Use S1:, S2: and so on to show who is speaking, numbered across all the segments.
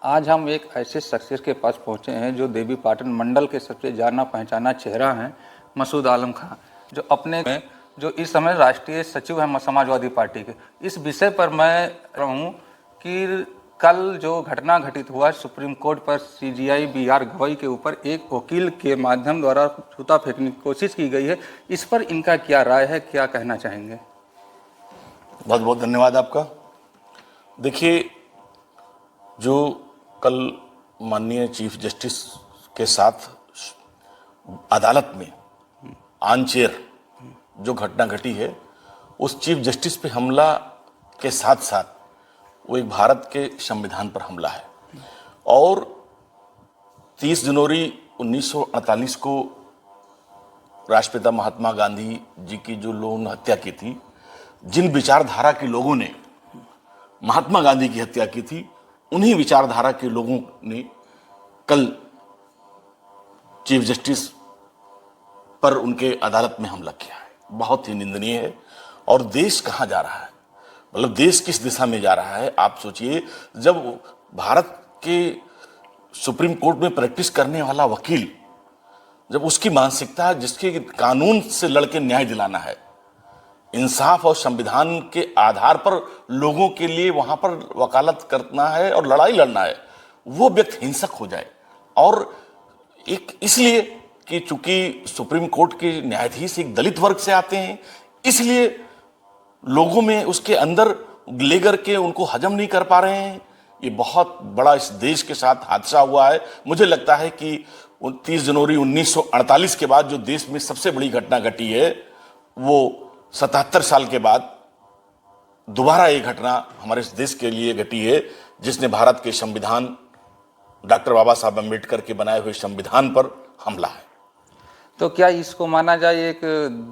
S1: आज हम एक ऐसे शख्सियत के पास पहुंचे हैं जो देवी पाटन मंडल के सबसे जाना पहचाना चेहरा हैं, मसूद आलम खां, जो अपने में जो इस समय राष्ट्रीय सचिव हैं समाजवादी पार्टी के। इस विषय पर मैं रहूं कि कल जो घटना घटित हुआ सुप्रीम कोर्ट पर सीजीआई बीआर गवई के ऊपर एक वकील के माध्यम द्वारा जूता फेंकने की कोशिश की गई है, इस पर इनका क्या राय है, क्या कहना चाहेंगे?
S2: बहुत बहुत धन्यवाद आपका। देखिए, जो कल माननीय चीफ जस्टिस के साथ अदालत में ऑन चेयर जो घटना घटी है, उस चीफ जस्टिस पे हमला के साथ साथ वो एक भारत के संविधान पर हमला है। और 30 जनवरी 1948 को राष्ट्रपिता महात्मा गांधी जी की जो लोगों ने हत्या की थी, जिन विचारधारा के लोगों ने महात्मा गांधी की हत्या की थी, उन्हीं विचारधारा के लोगों ने कल चीफ जस्टिस पर उनके अदालत में हमला किया है। बहुत ही निंदनीय है। और देश कहां जा रहा है, मतलब देश किस दिशा में जा रहा है? आप सोचिए, जब भारत के सुप्रीम कोर्ट में प्रैक्टिस करने वाला वकील, जब उसकी मानसिकता जिसके कानून से लड़के न्याय दिलाना है, इंसाफ और संविधान के आधार पर लोगों के लिए वहां पर वकालत करना है और लड़ाई लड़ना है, वो व्यक्ति हिंसक हो जाए। और एक इसलिए कि चूंकि सुप्रीम कोर्ट के न्यायाधीश एक दलित वर्ग से आते हैं, इसलिए लोगों में उसके अंदर लेकर के उनको हजम नहीं कर पा रहे हैं। ये बहुत बड़ा इस देश के साथ हादसा हुआ है। मुझे लगता है कि 30 जनवरी 1948 के बाद जो देश में सबसे बड़ी घटना घटी है, वो 77 साल के बाद दोबारा एक घटना हमारे देश के लिए घटी है, जिसने भारत के संविधान, डॉक्टर बाबा साहब अम्बेडकर के बनाए हुए संविधान पर हमला है।
S1: तो क्या इसको माना जाए एक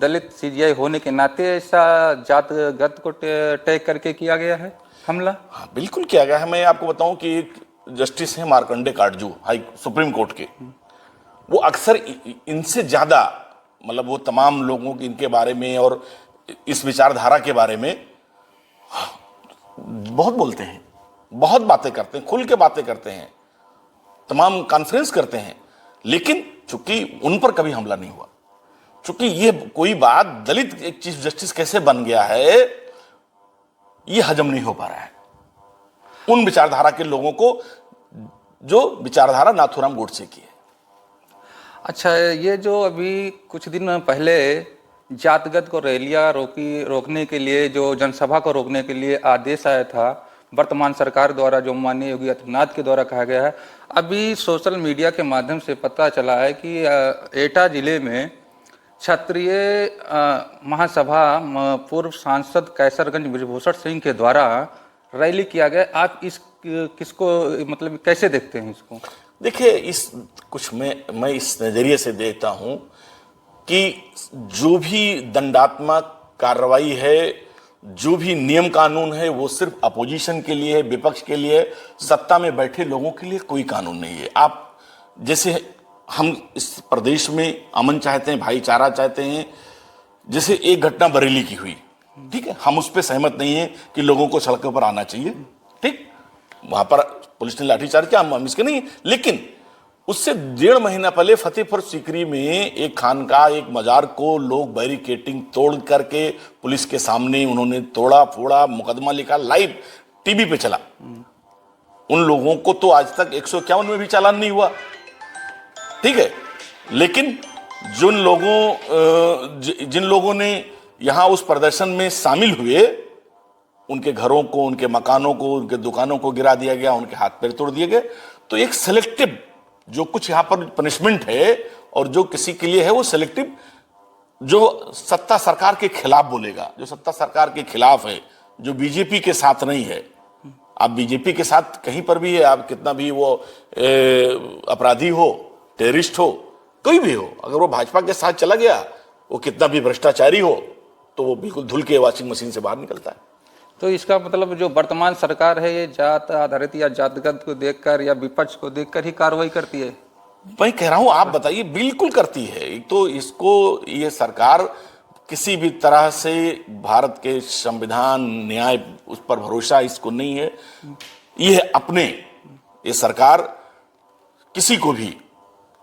S1: दलित सीजीआई होने के नाते ऐसा जातगत को टैग करके किया गया है हमला?
S2: हाँ, बिल्कुल किया गया है। मैं आपको बताऊं कि एक जस्टिस है Markandey Katju, high supreme court के, वो अक्सर इनसे ज्यादा, मतलब वो तमाम लोगों के इनके बारे में और इस विचारधारा के बारे में बहुत बोलते हैं, बहुत बातें करते हैं, खुल के बातें करते हैं, तमाम कॉन्फ्रेंस करते हैं, लेकिन चूंकि उन पर कभी हमला नहीं हुआ। चूंकि ये कोई बात दलित एक चीफ जस्टिस कैसे बन गया है, ये हजम नहीं हो पा रहा है उन विचारधारा के लोगों को जो विचारधारा नाथूराम गोडसे की है।
S1: अच्छा, ये जो अभी कुछ दिन पहले जातगत को रैलियां रोकने के लिए, जो जनसभा को रोकने के लिए आदेश आया था वर्तमान सरकार द्वारा, जो माननीय योगी आदित्यनाथ के द्वारा कहा गया है, अभी सोशल मीडिया के माध्यम से पता चला है कि एटा जिले में क्षत्रिय महासभा पूर्व सांसद कैसरगंज ब्रिजभूषण सिंह के द्वारा रैली किया गया। आप इस किसको, मतलब कैसे देखते हैं इसको?
S2: देखिए, इस कुछ मैं इस नजरिए से देखता हूं कि जो भी दंडात्मक कार्रवाई है, जो भी नियम कानून है, वो सिर्फ अपोजिशन के लिए है, विपक्ष के लिए, सत्ता में बैठे लोगों के लिए कोई कानून नहीं है। आप जैसे हम इस प्रदेश में अमन चाहते हैं, भाईचारा चाहते हैं, जैसे एक घटना बरेली की हुई, ठीक है, हम उस पर सहमत नहीं है कि लोगों को सड़कों पर आना चाहिए, ठीक, वहां पर पुलिस ने लाठीचार्ज किया, हम इसके नहीं, लेकिन उससे 1.5 महीना पहले फतेहपुर सीकरी में एक खानका, एक मजार को लोग बैरिकेटिंग तोड़ करके पुलिस के सामने उन्होंने तोड़ा फोड़ा, मुकदमा लिखा, लाइव टीवी पे चला। उन लोगों को तो आज तक 151 में भी चालान नहीं हुआ, ठीक है, लेकिन जिन लोगों ने यहां उस प्रदर्शन में शामिल हुए, उनके घरों को, उनके मकानों को, उनके दुकानों को गिरा दिया गया, उनके हाथ पैर तोड़ दिए गए। तो एक सेलेक्टिव जो कुछ यहां पर पनिशमेंट है और जो किसी के लिए है, वो सेलेक्टिव, जो सत्ता सरकार के खिलाफ बोलेगा, जो सत्ता सरकार के खिलाफ है, जो बीजेपी के साथ नहीं है। आप बीजेपी के साथ कहीं पर भी है, आप कितना भी वो अपराधी हो, टेररिस्ट हो, कोई भी हो, अगर वो भाजपा के साथ चला गया, वो कितना भी भ्रष्टाचारी हो, तो वो बिल्कुल धुल के वॉशिंग मशीन से बाहर निकलता है।
S1: तो इसका मतलब जो वर्तमान सरकार है, ये जात आधारित या जातगत को देखकर या विपक्ष को देखकर ही कार्रवाई करती है?
S2: मैं कह रहा हूं, आप बताइए। बिल्कुल करती है। एक तो इसको, ये सरकार किसी भी तरह से भारत के संविधान, न्याय, उस पर भरोसा इसको नहीं है। ये अपने ये सरकार किसी को भी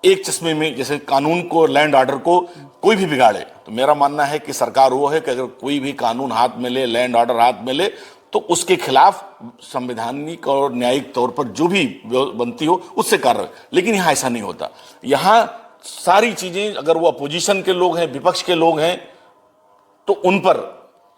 S2: एक चश्मे में, जैसे कानून को, लैंड ऑर्डर को कोई भी बिगाड़े, तो मेरा मानना है कि सरकार वो है कि अगर कोई भी कानून हाथ में ले, लैंड ऑर्डर हाथ में ले, तो उसके खिलाफ संवैधानिक और न्यायिक तौर पर जो भी बनती हो उससे कार्रवाई। लेकिन यहां ऐसा नहीं होता। यहां सारी चीजें, अगर वो अपोजिशन के लोग हैं, विपक्ष के लोग हैं, तो उन पर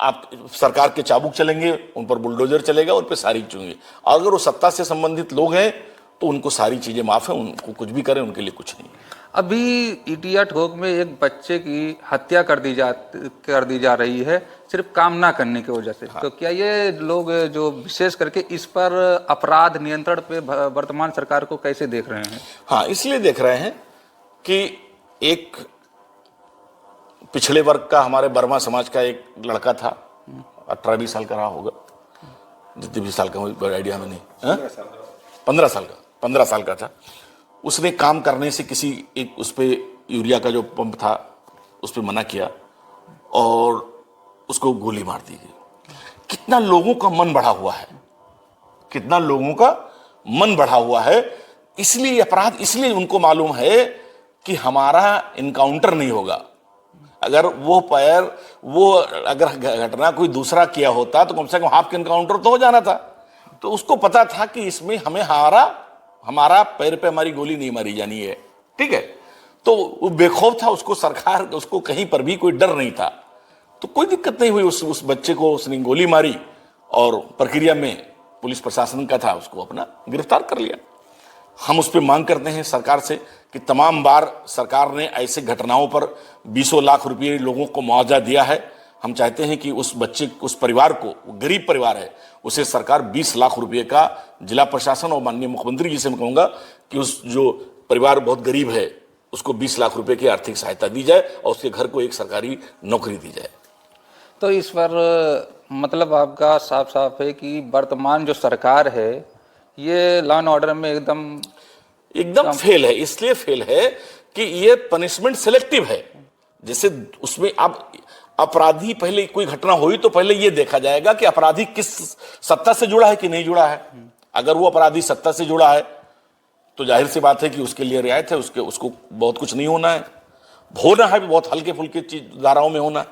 S2: आप सरकार के चाबुक चलेंगे, उन पर बुलडोजर चलेगा, उन पर सारी चीजें। और अगर वो सत्ता से संबंधित लोग हैं तो उनको सारी चीजें माफ है, उनको कुछ भी करें उनके लिए कुछ नहीं।
S1: अभी इटिया ठोक में एक बच्चे की हत्या कर दी जा रही है सिर्फ काम ना करने की वजह से। तो क्या ये लोग जो विशेष करके इस पर अपराध नियंत्रण पे वर्तमान सरकार को कैसे देख रहे हैं?
S2: हाँ, इसलिए देख रहे हैं कि एक पिछड़े वर्ग का, हमारे बर्मा समाज का एक लड़का था, 18-20 साल का रहा होगा, जितने 20 साल का कोई आइडिया में नहीं, 15 साल का था। उसने काम करने से किसी एक, उस पे यूरिया का जो पंप था उस पे मना किया और उसको गोली मार दी गई। कितना लोगों का मन बढ़ा हुआ है, कितना लोगों का मन बढ़ा हुआ है। इसलिए अपराध, इसलिए उनको मालूम है कि हमारा इनकाउंटर नहीं होगा। अगर अगर घटना कोई दूसरा किया होता तो कम से कम हाफ के इनकाउंटर तो हो जाना था। तो उसको पता था कि इसमें हमें हमारा पैर पे हमारी गोली नहीं मारी जानी है, ठीक है। तो वो बेखौफ था, उसको कहीं पर भी कोई डर नहीं था, तो कोई दिक्कत नहीं हुई। उस बच्चे को उसने गोली मारी और प्रक्रिया में पुलिस प्रशासन का था, उसको अपना गिरफ्तार कर लिया। हम उस पर मांग करते हैं सरकार से कि तमाम बार सरकार ने ऐसे घटनाओं पर 20 लाख रुपए लोगों को मुआवजा दिया है। हम चाहते हैं कि उस बच्चे, उस परिवार को, गरीब परिवार है, उसे सरकार 20 लाख रुपए का, जिला प्रशासन और माननीय मुख्यमंत्री जी से मैं कहूंगा कि उस जो परिवार बहुत गरीब है उसको 20 लाख रुपए की आर्थिक सहायता दी जाए और उसके घर को एक सरकारी नौकरी दी जाए।
S1: तो इस पर मतलब आपका साफ साफ है कि वर्तमान जो सरकार है ये लॉ एंड ऑर्डर में एकदम
S2: फेल है। इसलिए फेल है कि ये पनिशमेंट सिलेक्टिव है। जैसे उसमें अब अपराधी, पहले कोई घटना हुई तो पहले ये देखा जाएगा कि अपराधी किस सत्ता से जुड़ा है कि नहीं जुड़ा है। अगर वो अपराधी सत्ता से जुड़ा है तो जाहिर सी बात है कि उसके लिए रियायत है, उसको बहुत कुछ नहीं होना है, बहुत हल्के फुल्के चीज धाराओं में होना है।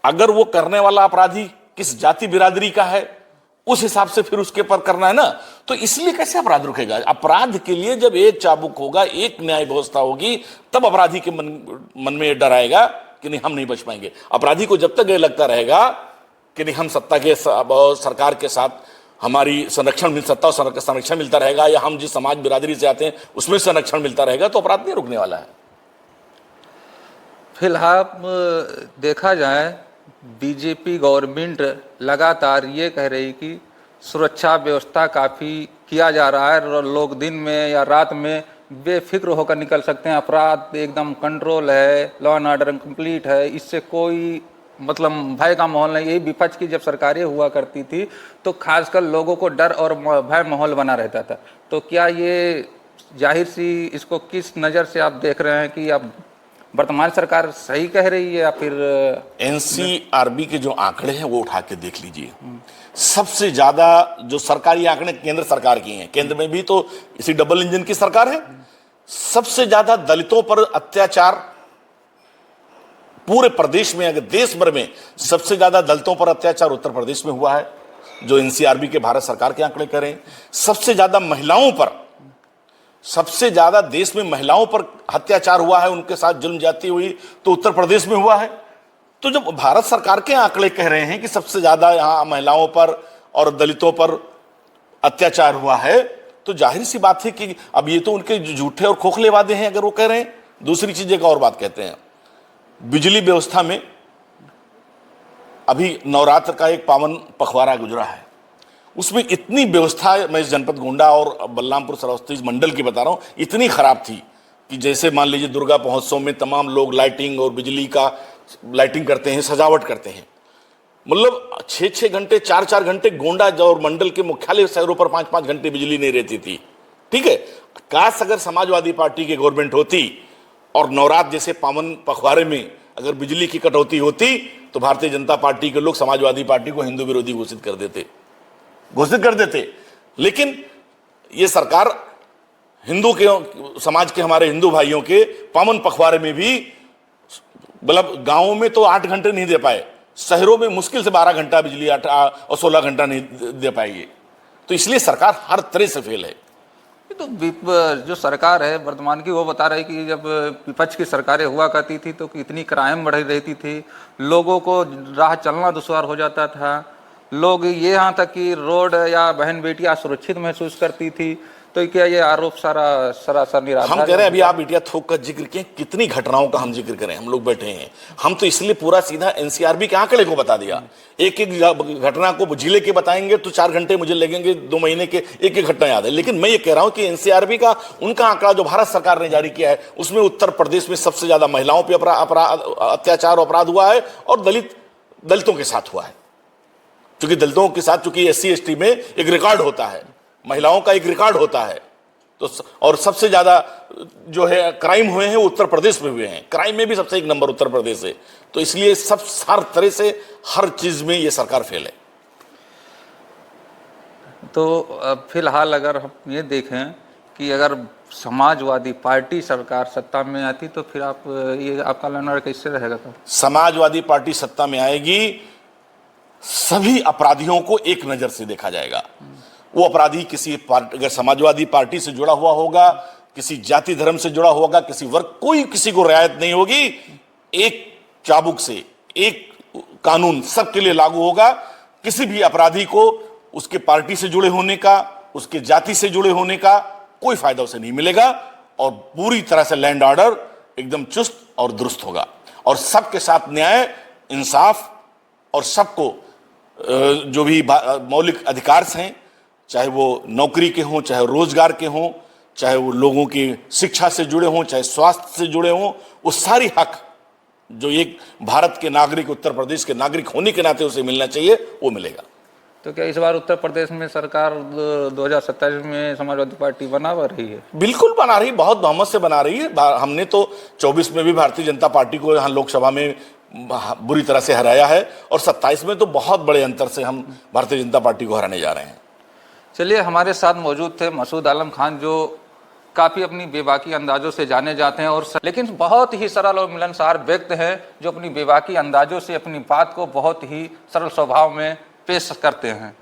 S2: अगर वो करने वाला अपराधी किस जाति बिरादरी का है उस हिसाब से फिर उसके पर करना है ना। तो इसलिए कैसे अपराध रुकेगा? अपराध के लिए जब एक चाबुक होगा, एक न्याय व्यवस्था होगी, तब अपराधी के मन में डर आएगा कि नहीं, हम नहीं बच पाएंगे। अपराधी को जब तक ये लगता रहेगा कि नहीं, हम सत्ता के सरकार के साथ हमारी सत्ता और संरक्षण मिलता रहेगा, या हम जिस समाज बिरादरी से आते हैं उसमें संरक्षण मिलता रहेगा, तो अपराध नहीं रुकने वाला है।
S1: फिलहाल देखा जाए बीजेपी गवर्नमेंट लगातार ये कह रही कि सुरक्षा व्यवस्था काफ़ी किया जा रहा है और लोग दिन में या रात में बेफिक्र होकर निकल सकते हैं, अपराध एकदम कंट्रोल है, लॉ एंड ऑर्डर कंप्लीट है, इससे कोई मतलब भय का माहौल नहीं। यही विपक्ष की जब सरकारें हुआ करती थी तो खासकर लोगों को डर और भय माहौल बना रहता था। तो क्या ये जाहिर सी, इसको किस नज़र से आप देख रहे हैं कि अब वर्तमान सरकार सही कह रही है या फिर?
S2: एनसीआरबी के जो आंकड़े हैं वो उठा के देख लीजिए। सबसे ज्यादा जो सरकारी आंकड़े केंद्र सरकार की हैं, केंद्र में भी तो इसी डबल इंजन की सरकार है, सबसे ज्यादा दलितों पर अत्याचार पूरे प्रदेश में, अगर देश भर में सबसे ज्यादा दलितों पर अत्याचार उत्तर प्रदेश में हुआ है, जो एनसीआरबी के भारत सरकार के आंकड़े कह रहे हैं। सबसे ज्यादा महिलाओं पर, सबसे ज्यादा देश में महिलाओं पर अत्याचार हुआ है, उनके साथ जुल्म ज्यादती हुई तो उत्तर प्रदेश में हुआ है। तो जब भारत सरकार के आंकड़े कह रहे हैं कि सबसे ज्यादा यहां महिलाओं पर और दलितों पर अत्याचार हुआ है, तो जाहिर सी बात है कि अब ये तो उनके झूठे और खोखले वादे हैं अगर वो कह रहे हैं। दूसरी चीज एक और बात कहते हैं, बिजली व्यवस्था में अभी नवरात्र का एक पावन पखवाड़ा गुजरा है, उसमें इतनी व्यवस्था, मैं इस जनपद गोंडा और बलरामपुर श्रावस्ती मंडल की बता रहा हूं, इतनी खराब थी कि जैसे मान लीजिए दुर्गा महोत्सव में तमाम लोग लाइटिंग और बिजली का लाइटिंग करते हैं, सजावट करते हैं, मतलब 6-6 घंटे 4-4 घंटे गोंडा और मंडल के मुख्यालय शहरों पर 5-5 घंटे बिजली नहीं रहती थी, ठीक है। काश अगर समाजवादी पार्टी की गवर्नमेंट होती और नवरात्र जैसे पावन पखवाड़े में अगर बिजली की कटौती होती तो भारतीय जनता पार्टी के लोग समाजवादी पार्टी को हिंदू विरोधी घोषित कर देते। लेकिन ये सरकार हिंदू के समाज के हमारे हिंदू भाइयों के पावन पखवाड़े में भी, मतलब गांवों में तो 8 घंटे नहीं दे पाए, शहरों में मुश्किल से 12 घंटा बिजली और 16 घंटा नहीं दे पाएगी। तो इसलिए सरकार हर तरह से फेल है।
S1: ये तो जो सरकार है वर्तमान की, वो बता रही कि जब विपक्ष की सरकारें हुआ करती थी तो कितनी क्राइम बढ़ रहती थी, लोगों को राह चलना दुश्वार हो जाता था, लोग ये यहाँ तक कि रोड या बहन बेटियां सुरक्षित महसूस करती थी। तो क्या ये आरोप सरासर निराधार?
S2: हम कह रहे हैं, अभी आप बिटिया थोक का जिक्र किए, कितनी घटनाओं का हम जिक्र करें, हम लोग बैठे हैं, हम तो इसलिए पूरा सीधा एनसीआरबी के आंकड़े को बता दिया। एक एक घटना को जिले के बताएंगे तो 4 घंटे मुझे लगेंगे, 2 महीने के एक एक घटना याद है। लेकिन मैं ये कह रहा हूं कि एनसीआरबी का उनका आंकड़ा जो भारत सरकार ने जारी किया है, उसमें उत्तर प्रदेश में सबसे ज्यादा महिलाओं पर अत्याचार अपराध हुआ है और दलितों के साथ हुआ है। क्योंकि दलितों के साथ, चूंकि SC ST में एक रिकॉर्ड होता है, महिलाओं का एक रिकॉर्ड होता है, तो और सबसे ज्यादा जो है क्राइम हुए हैं वो उत्तर प्रदेश में हुए हैं, क्राइम में भी सबसे 1 नंबर उत्तर प्रदेश है। तो इसलिए सब हर तरह से हर चीज में ये सरकार फेल है।
S1: तो फिलहाल अगर हम ये देखें कि अगर समाजवादी पार्टी सरकार सत्ता में आती तो फिर ये आपका लैंडर कैसे रहेगा? तो
S2: समाजवादी पार्टी सत्ता में आएगी, सभी अपराधियों को एक नजर से देखा जाएगा। वो अपराधी किसी पार्टी, अगर समाजवादी पार्टी से जुड़ा हुआ होगा, किसी जाति धर्म से जुड़ा होगा, किसी वर्ग, कोई किसी को रियायत नहीं होगी। एक चाबुक से एक कानून सबके लिए लागू होगा। किसी भी अपराधी को उसके पार्टी से जुड़े होने का, उसके जाति से जुड़े होने का कोई फायदा उसे नहीं मिलेगा और पूरी तरह से लैंड ऑर्डर एकदम चुस्त और दुरुस्त होगा और सबके साथ न्याय, इंसाफ और सबको जो भी मौलिक अधिकार हैं, चाहे वो नौकरी के हों, चाहे रोजगार के हों, चाहे वो लोगों की शिक्षा से जुड़े हों, चाहे स्वास्थ्य से जुड़े हों, वो सारी हक जो एक भारत के नागरिक, उत्तर प्रदेश के नागरिक होने के नाते उसे मिलना चाहिए, वो मिलेगा।
S1: तो क्या इस बार उत्तर प्रदेश में सरकार 2027 में समाजवादी पार्टी बना रही है?
S2: बिल्कुल बना रही, बहुत बहुमत से बना रही है। हमने तो 24 में भी भारतीय जनता पार्टी को यहाँ लोकसभा में बुरी तरह से हराया है और 27 में तो बहुत बड़े अंतर से हम भारतीय जनता पार्टी को हराने जा रहे हैं।
S1: चलिए, हमारे साथ मौजूद थे मसूद आलम खान, जो काफ़ी अपनी बेबाकी अंदाजों से जाने जाते हैं और लेकिन बहुत ही सरल और मिलनसार व्यक्ति हैं, जो अपनी बेबाकी अंदाजों से अपनी बात को बहुत ही सरल स्वभाव में पेश करते हैं।